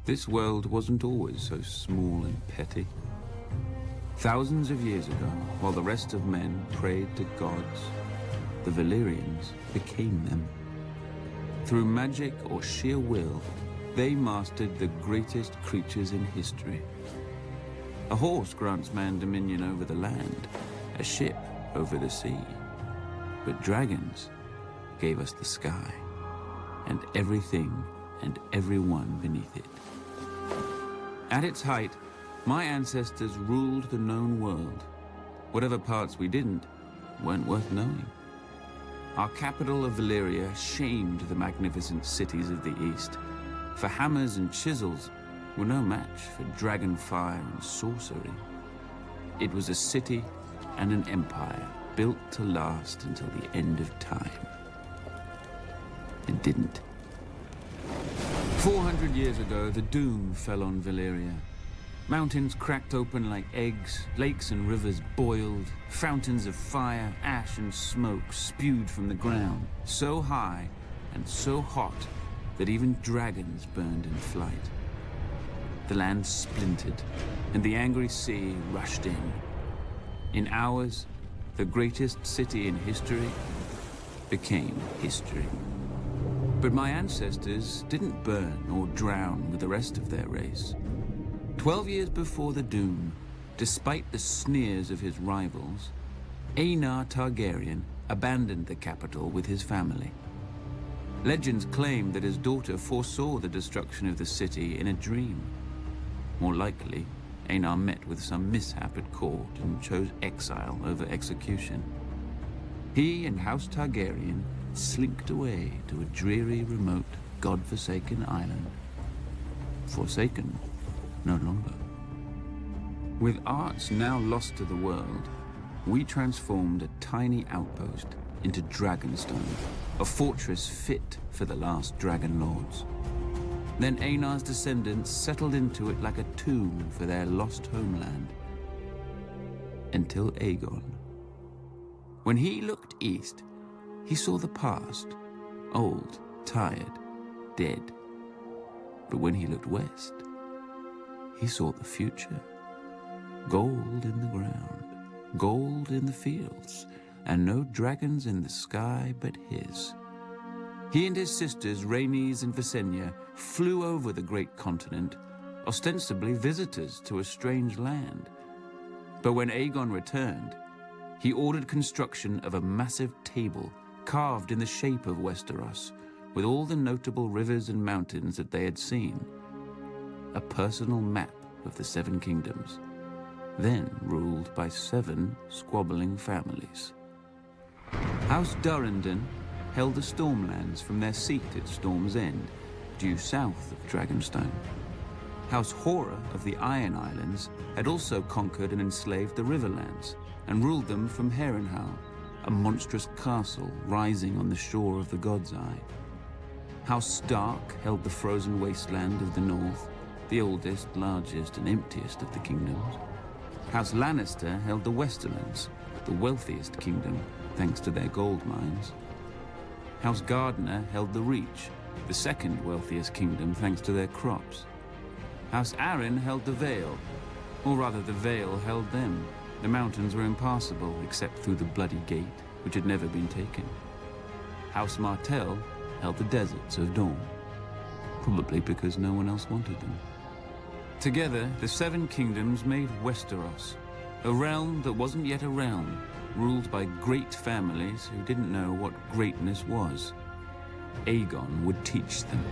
This world wasn't always so small and petty. Thousands of years ago, while the rest of men prayed to gods, the Valyrians became them. Through magic or sheer will, they mastered the greatest creatures in history. A horse grants man dominion over the land, a ship over the sea. But dragons gave us the sky, and everything and everyone beneath it. At its height, my ancestors ruled the known world. Whatever parts we didn't weren't worth knowing. Our capital of Valyria shamed the magnificent cities of the east, for hammers and chisels were no match for dragon fire and sorcery. It was a city and an empire built to last until the end of time. It didn't. 400 years ago, the doom fell on Valyria. Mountains cracked open like eggs, lakes and rivers boiled, fountains of fire, ash and smoke spewed from the ground, so high and so hot that even dragons burned in flight. The land splintered, and the angry sea rushed in. In hours, the greatest city in history became history. But my ancestors didn't burn or drown with the rest of their race. 12 years before the doom, despite the sneers of his rivals, Aenar Targaryen abandoned the capital with his family. Legends claim that his daughter foresaw the destruction of the city in a dream. More likely, Aenar met with some mishap at court and chose exile over execution. He and House Targaryen slinked away to a dreary, remote, god-forsaken island. Forsaken no longer. With arts now lost to the world, we transformed a tiny outpost into Dragonstone, a fortress fit for the last dragon lords. Then Aenar's descendants settled into it like a tomb for their lost homeland. Until Aegon. When he looked east, he saw the past, old, tired, dead. But when he looked west, he saw the future. Gold in the ground, gold in the fields, and no dragons in the sky but his. He and his sisters, Rhaenys and Visenya, flew over the great continent, ostensibly visitors to a strange land. But when Aegon returned, he ordered construction of a massive table carved in the shape of Westeros, with all the notable rivers and mountains that they had seen. A personal map of the Seven Kingdoms, then ruled by 7 squabbling families. House Durrandon held the Stormlands from their seat at Storm's End, due south of Dragonstone. House Hora of the Iron Islands had also conquered and enslaved the Riverlands, and ruled them from Harrenhal, a monstrous castle rising on the shore of the God's Eye. House Stark held the frozen wasteland of the north, the oldest, largest, and emptiest of the kingdoms. House Lannister held the Westerlands, the wealthiest kingdom, thanks to their gold mines. House Gardner held the Reach, the second wealthiest kingdom, thanks to their crops. House Arryn held the Vale, or rather the Vale held them. The mountains were impassable except through the Bloody Gate, which had never been taken. House Martell held the deserts of Dorne, probably because no one else wanted them. Together, the 7 kingdoms made Westeros, a realm that wasn't yet a realm, ruled by great families who didn't know what greatness was. Aegon would teach them.